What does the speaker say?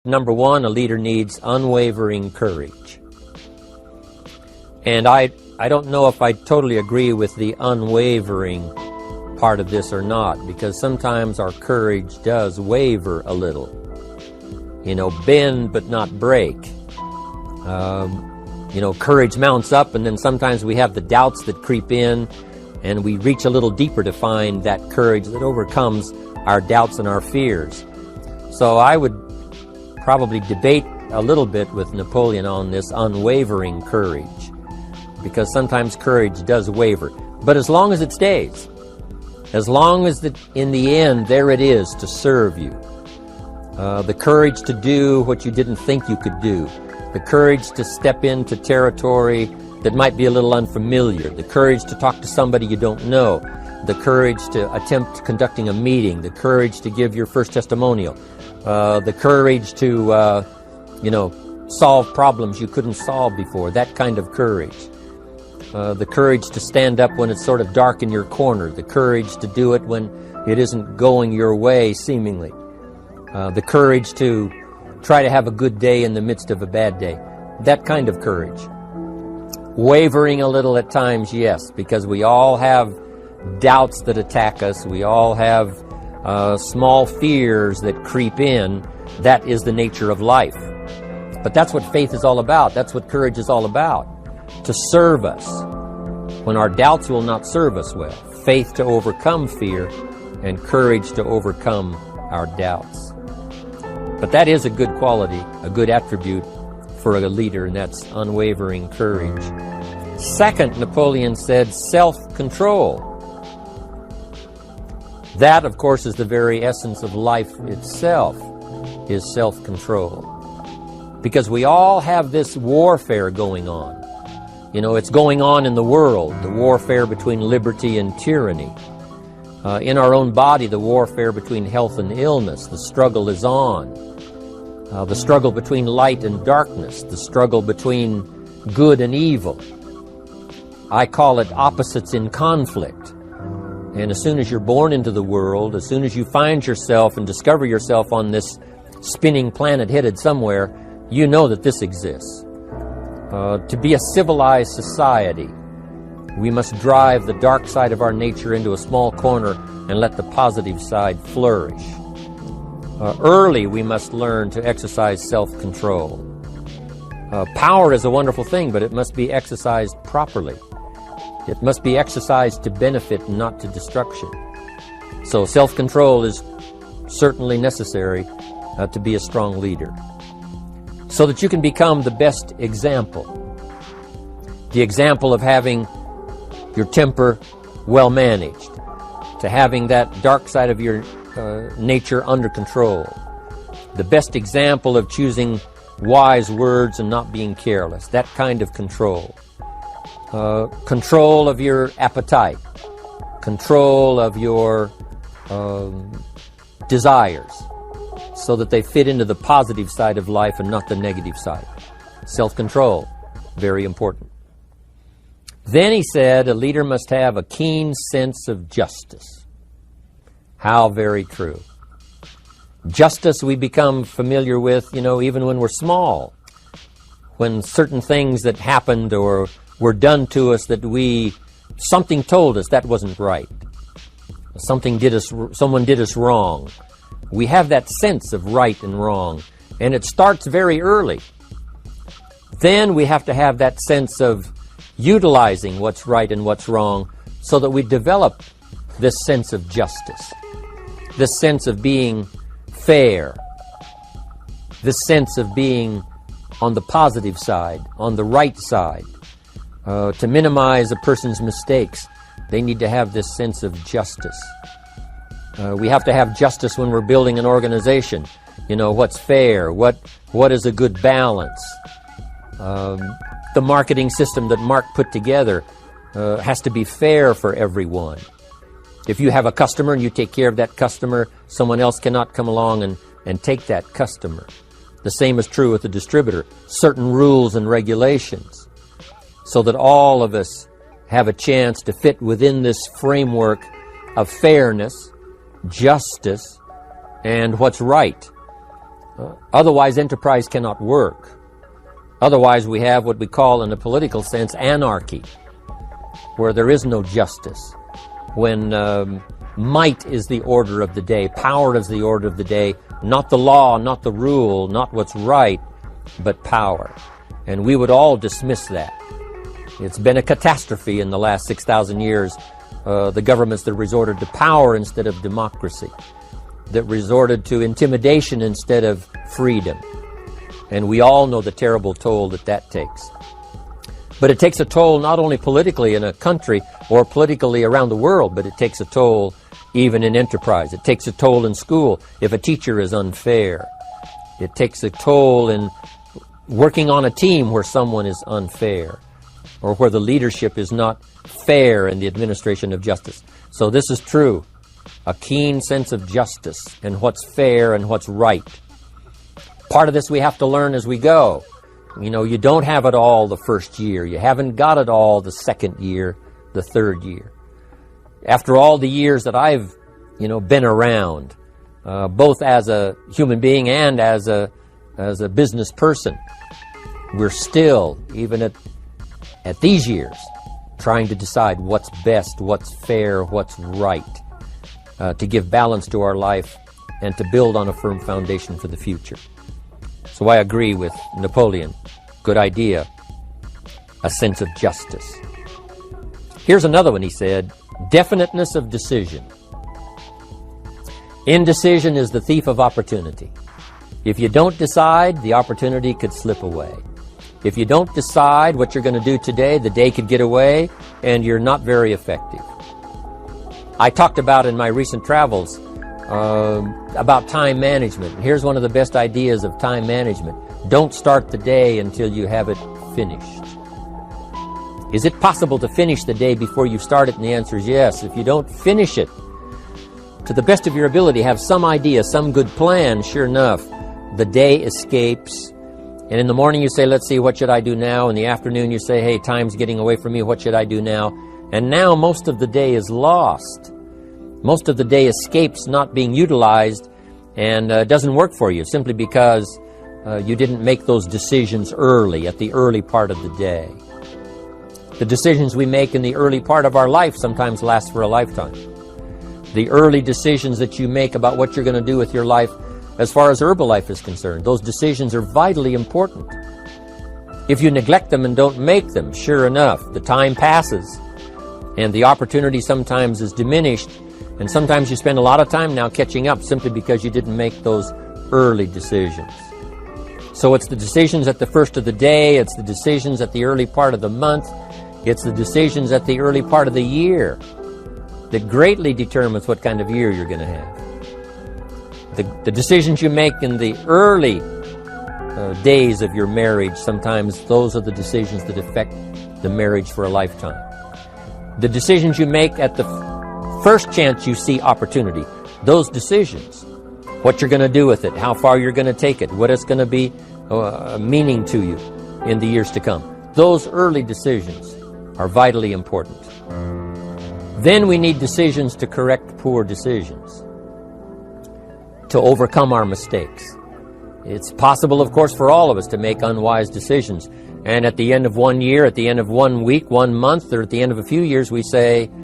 Number one, a leader needs unwavering courage. And I don't know if I totally agree with the unwavering part of this or not, because sometimes our courage does waver a little. You know, bend but not break. You know, courage mounts up, and then sometimes we have the doubts that creep in, and we reach a little deeper to find that courage that overcomes our doubts and our fears. So I would probably debate a little bit with Napoleon on this unwavering courage, because sometimes courage does waver. But as long as it stays, as long as in the end there it is to serve you, the courage to do what you didn't think you could do, the courage to step into territory that might be a little unfamiliar, the courage to talk to somebody you don't know, the courage to attempt conducting a meeting, the courage to give your first testimonial, the courage to, solve problems you couldn't solve before, that kind of courage. The courage to stand up when it's sort of dark in your corner, the courage to do it when it isn't going your way, seemingly. The courage to try to have a good day in the midst of a bad day. That kind of courage. Wavering a little at times, yes, because we all have doubts that attack us. We all have small fears that creep in. That is the nature of life. But that's what faith is all about. That's what courage is all about. To serve us when our doubts will not serve us well. Faith to overcome fear, and courage to overcome our doubts. But that is a good quality, a good attribute for a leader, and that's unwavering courage. Second, Napoleon said self-control. That, of course, is the very essence of life itself, is self-control. Because we all have this warfare going on. You know, it's going on in the world, the warfare between liberty and tyranny. In our own body, the warfare between health and illness, the struggle is on. The struggle between light and darkness, the struggle between good and evil. I call it opposites in conflict. And as soon as you're born into the world, as soon as you find yourself and discover yourself on this spinning planet headed somewhere, you know that this exists. To be a civilized society, we must drive the dark side of our nature into a small corner and let the positive side flourish. Early, we must learn to exercise self-control. Power is a wonderful thing, but it must be exercised properly. It must be exercised to benefit, not to destruction. So self-control is certainly necessary to be a strong leader, so that you can become the best example. The example of having your temper well managed, to having that dark side of your nature under control. The best example of choosing wise words and not being careless, that kind of control. Control of your appetite, control of your desires, so that they fit into the positive side of life and not the negative side. Self-control, very important. Then he said a leader must have a keen sense of justice. How very true. Justice we become familiar with, even when we're small. When certain things that happened or were done to us that something told us that wasn't right. Someone did us wrong. We have that sense of right and wrong, and it starts very early. Then we have to have that sense of utilizing what's right and what's wrong, so that we develop this sense of justice, this sense of being fair, this sense of being on the positive side, on the right side. To minimize a person's mistakes, they need to have this sense of justice. We have to have justice when we're building an organization. What's fair, what is a good balance. The marketing system that Mark put together has to be fair for everyone. If you have a customer and you take care of that customer, someone else cannot come along and take that customer. The same is true with a distributor. Certain rules and regulations, so that all of us have a chance to fit within this framework of fairness, justice, and what's right. Otherwise, enterprise cannot work. Otherwise, we have what we call, in a political sense, anarchy, where there is no justice, when might is the order of the day, power is the order of the day, not the law, not the rule, not what's right, but power. And we would all dismiss that. It's been a catastrophe in the last 6,000 years, the governments that resorted to power instead of democracy, that resorted to intimidation instead of freedom. And we all know the terrible toll that that takes. But it takes a toll not only politically in a country or politically around the world, but it takes a toll even in enterprise. It takes a toll in school if a teacher is unfair. It takes a toll in working on a team where someone is unfair, or where the leadership is not fair in the administration of justice. So this is true. A keen sense of justice and what's fair and what's right. Part of this we have to learn as we go. You know, you don't have it all the first year. You haven't got it all the second year, the third year. After all the years that I've, been around, both as a human being and as a business person, we're still, even at these years, trying to decide what's best, what's fair, what's right, to give balance to our life and to build on a firm foundation for the future. So I agree with Napoleon. Good idea. A sense of justice. Here's another one, he said. Definiteness of decision. Indecision is the thief of opportunity. If you don't decide, the opportunity could slip away. If you don't decide what you're going to do today, the day could get away, and you're not very effective. I talked about in my recent travels about time management. Here's one of the best ideas of time management. Don't start the day until you have it finished. Is it possible to finish the day before you start it? And the answer is yes. If you don't finish it to the best of your ability, have some idea, some good plan, sure enough, the day escapes. And in the morning you say, let's see, what should I do now? In the afternoon you say, hey, time's getting away from me, what should I do now? And now most of the day is lost. Most of the day escapes not being utilized, and doesn't work for you simply because you didn't make those decisions early, at the early part of the day. The decisions we make in the early part of our life sometimes last for a lifetime. The early decisions that you make about what you're going to do with your life as far as Herbalife is concerned, those decisions are vitally important. If you neglect them and don't make them, sure enough, the time passes and the opportunity sometimes is diminished, and sometimes you spend a lot of time now catching up simply because you didn't make those early decisions. So it's the decisions at the first of the day, it's the decisions at the early part of the month, it's the decisions at the early part of the year that greatly determines what kind of year you're going to have. The decisions you make in the early days of your marriage, sometimes those are the decisions that affect the marriage for a lifetime. The decisions you make at the first chance you see opportunity, those decisions, what you're going to do with it, how far you're going to take it, what it's going to be meaning to you in the years to come. Those early decisions are vitally important. Then we need decisions to correct poor decisions, to overcome our mistakes. It's possible, of course, for all of us to make unwise decisions. And at the end of one year, at the end of 1 week, 1 month, or at the end of a few years, we say,